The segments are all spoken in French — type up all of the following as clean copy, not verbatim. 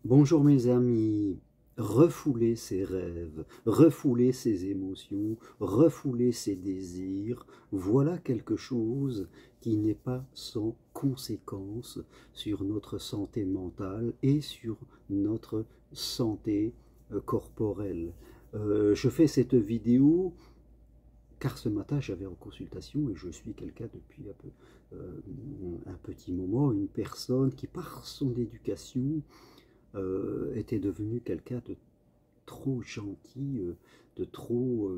Bonjour mes amis, refouler ses rêves, refouler ses émotions, refouler ses désirs, voilà quelque chose qui n'est pas sans conséquence sur notre santé mentale et sur notre santé corporelle. Je fais cette vidéo car ce matin j'avais en consultation, et je suis quelqu'un depuis un petit moment, une personne qui par son éducation était devenu quelqu'un de trop gentil, de trop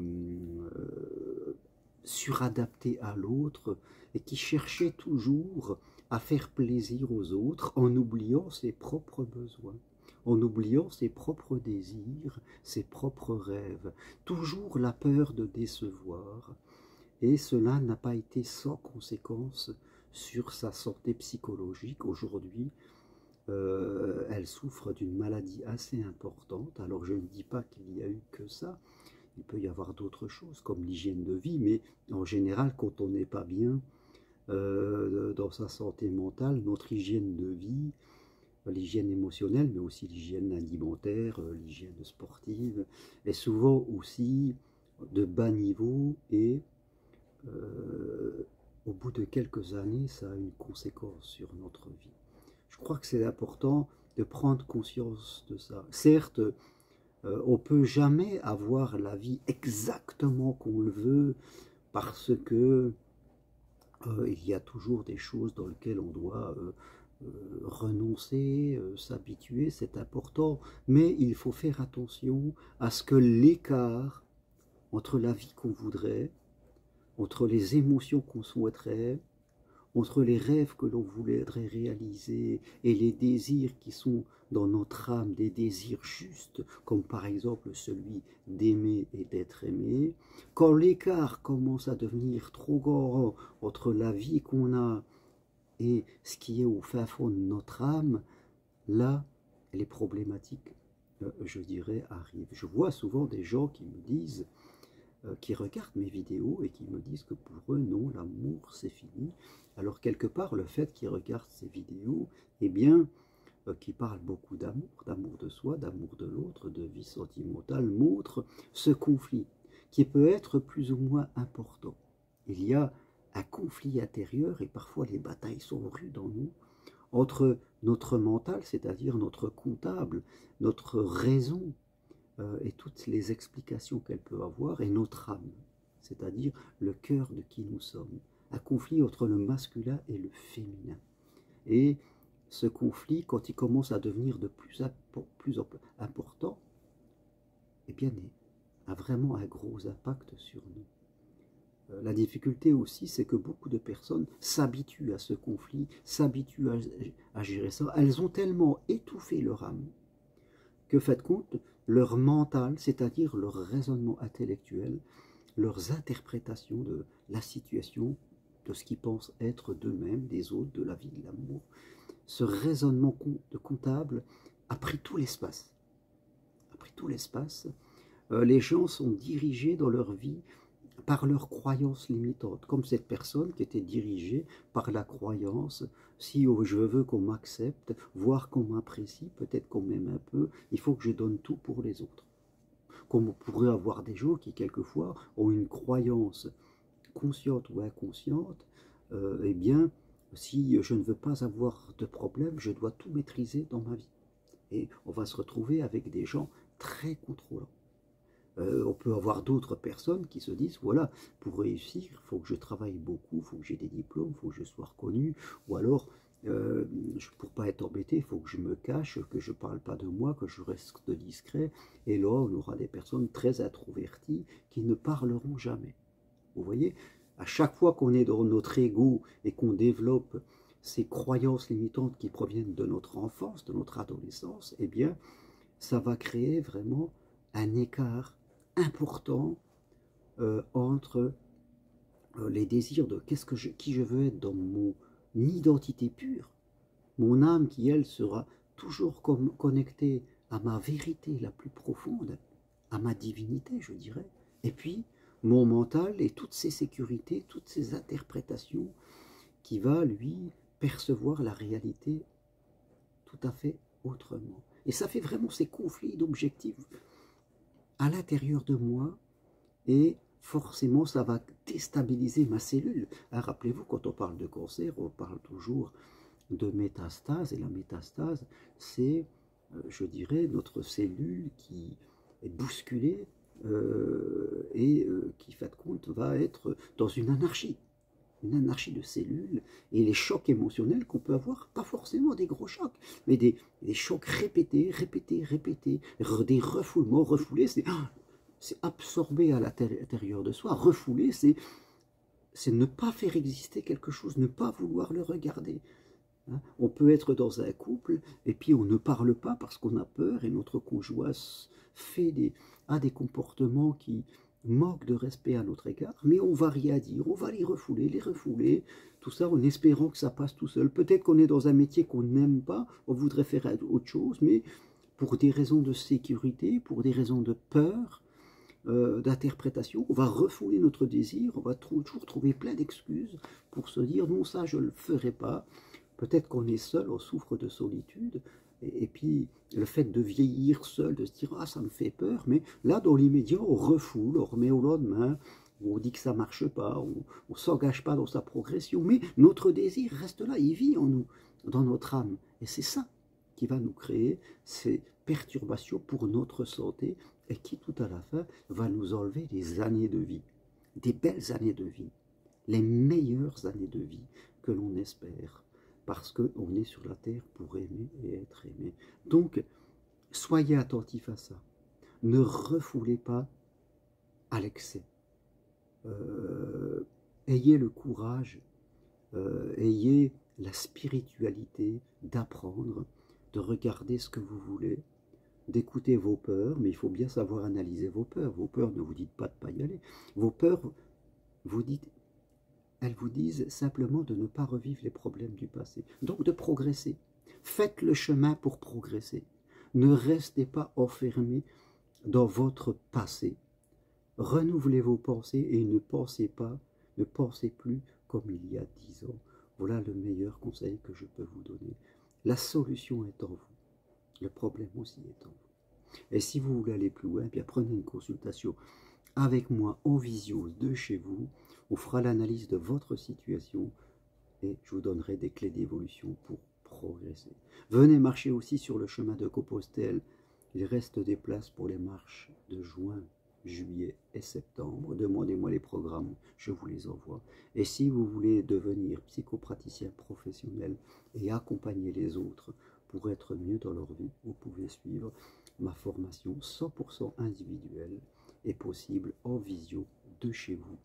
suradapté à l'autre, et qui cherchait toujours à faire plaisir aux autres en oubliant ses propres besoins, en oubliant ses propres désirs, ses propres rêves, toujours la peur de décevoir, et cela n'a pas été sans conséquence sur sa santé psychologique. Aujourd'hui, elle souffre d'une maladie assez importante. Alors je ne dis pas qu'il n'y a eu que ça, il peut y avoir d'autres choses comme l'hygiène de vie, mais en général quand on n'est pas bien dans sa santé mentale, notre hygiène de vie, l'hygiène émotionnelle, mais aussi l'hygiène alimentaire, l'hygiène sportive, est souvent aussi de bas niveau, et au bout de quelques années, ça a une conséquence sur notre vie. Je crois que c'est important de prendre conscience de ça. Certes, on ne peut jamais avoir la vie exactement qu'on le veut, parce que il y a toujours des choses dans lesquelles on doit renoncer, s'habituer, c'est important, mais il faut faire attention à ce que l'écart entre la vie qu'on voudrait, entre les émotions qu'on souhaiterait, entre les rêves que l'on voudrait réaliser et les désirs qui sont dans notre âme, des désirs justes, comme par exemple celui d'aimer et d'être aimé, quand l'écart commence à devenir trop grand entre la vie qu'on a et ce qui est au fin fond de notre âme, là, les problématiques, je dirais, arrivent. Je vois souvent des gens qui me disent, qui regardent mes vidéos et qui me disent que pour eux, non, l'amour, c'est fini. Alors, quelque part, le fait qu'ils regardent ces vidéos, eh bien, qui parlent beaucoup d'amour, d'amour de soi, d'amour de l'autre, de vie sentimentale, montre ce conflit qui peut être plus ou moins important. Il y a un conflit intérieur, et parfois les batailles sont rudes en nous, entre notre mental, c'est-à-dire notre comptable, notre raison, et toutes les explications qu'elle peut avoir, et notre âme, c'est-à-dire le cœur de qui nous sommes. Un conflit entre le masculin et le féminin. Et ce conflit, quand il commence à devenir de plus en plus important, eh bien, a vraiment un gros impact sur nous. La difficulté aussi, c'est que beaucoup de personnes s'habituent à ce conflit, s'habituent à gérer ça. Elles ont tellement étouffé leur âme que, faites compte, leur mental, c'est-à-dire leur raisonnement intellectuel, leurs interprétations de la situation, de ce qu'ils pensent être d'eux-mêmes, des autres, de la vie, de l'amour, ce raisonnement de comptable a pris tout l'espace. A pris tout l'espace. Les gens sont dirigés dans leur vie par leurs croyances limitantes, comme cette personne qui était dirigée par la croyance: si je veux qu'on m'accepte, voire qu'on m'apprécie, peut-être qu'on m'aime un peu, il faut que je donne tout pour les autres. Comme on pourrait avoir des gens qui, quelquefois, ont une croyance consciente ou inconsciente, eh bien, si je ne veux pas avoir de problème, je dois tout maîtriser dans ma vie. Et on va se retrouver avec des gens très contrôlants. On peut avoir d'autres personnes qui se disent, voilà, pour réussir, il faut que je travaille beaucoup, il faut que j'ai des diplômes, il faut que je sois reconnu, ou alors, pour ne pas être embêté, il faut que je me cache, que je ne parle pas de moi, que je reste discret, et là, on aura des personnes très introverties qui ne parleront jamais. Vous voyez, à chaque fois qu'on est dans notre ego et qu'on développe ces croyances limitantes qui proviennent de notre enfance, de notre adolescence, eh bien, ça va créer vraiment un écart important entre les désirs de qui je veux être dans mon identité pure, mon âme qui, elle, sera toujours connectée à ma vérité la plus profonde, à ma divinité, je dirais, et puis mon mental et toutes ses sécurités, toutes ses interprétations, qui va, lui, percevoir la réalité tout à fait autrement. Et ça fait vraiment ces conflits d'objectifs à l'intérieur de moi, et forcément ça va déstabiliser ma cellule. Hein, rappelez-vous, quand on parle de cancer, on parle toujours de métastase, et la métastase, c'est, je dirais, notre cellule qui est bousculée et qui, fait de compte, va être dans une anarchie de cellules, et les chocs émotionnels qu'on peut avoir, pas forcément des gros chocs, mais des chocs répétés, répétés, répétés, des refoulements. Refouler, c'est absorber à l'intérieur de soi. Refouler, c'est ne pas faire exister quelque chose, ne pas vouloir le regarder. Hein, on peut être dans un couple et puis on ne parle pas parce qu'on a peur, et notre conjoint a des comportements qui manquent de respect à notre égard, mais on va rien dire, on va les refouler, tout ça en espérant que ça passe tout seul. Peut-être qu'on est dans un métier qu'on n'aime pas, on voudrait faire autre chose, mais pour des raisons de sécurité, pour des raisons de peur, d'interprétation, on va refouler notre désir, on va toujours trouver plein d'excuses pour se dire non, ça je ne le ferai pas. Peut-être qu'on est seul, on souffre de solitude, et puis le fait de vieillir seul, de se dire ah ça me fait peur, mais là dans l'immédiat on refoule, on remet au lendemain, on dit que ça ne marche pas, on ne s'engage pas dans sa progression, mais notre désir reste là, il vit en nous, dans notre âme, et c'est ça qui va nous créer ces perturbations pour notre santé, et qui tout à la fin va nous enlever des années de vie, des belles années de vie, les meilleures années de vie que l'on espère, parce qu'on est sur la terre pour aimer et être aimé. Donc, soyez attentifs à ça. Ne refoulez pas à l'excès. Ayez le courage, ayez la spiritualité d'apprendre, de regarder ce que vous voulez, d'écouter vos peurs, mais il faut bien savoir analyser vos peurs. Vos peurs ne vous dites pas de ne pas y aller. Vos peurs, elles vous disent simplement de ne pas revivre les problèmes du passé. Donc de progresser. Faites le chemin pour progresser. Ne restez pas enfermés dans votre passé. Renouvelez vos pensées et ne pensez plus comme il y a 10 ans. Voilà le meilleur conseil que je peux vous donner. La solution est en vous. Le problème aussi est en vous. Et si vous voulez aller plus loin, bien prenez une consultation avec moi en visio de chez vous. On fera l'analyse de votre situation et je vous donnerai des clés d'évolution pour progresser. Venez marcher aussi sur le chemin de Compostelle. Il reste des places pour les marches de juin, juillet et septembre. Demandez-moi les programmes, je vous les envoie. Et si vous voulez devenir psychopraticien professionnel et accompagner les autres pour être mieux dans leur vie, vous pouvez suivre ma formation 100% individuelle et possible en visio de chez vous,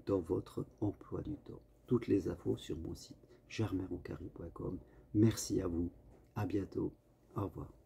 dans votre emploi du temps. Toutes les infos sur mon site germainroncari.com. Merci à vous, à bientôt, au revoir.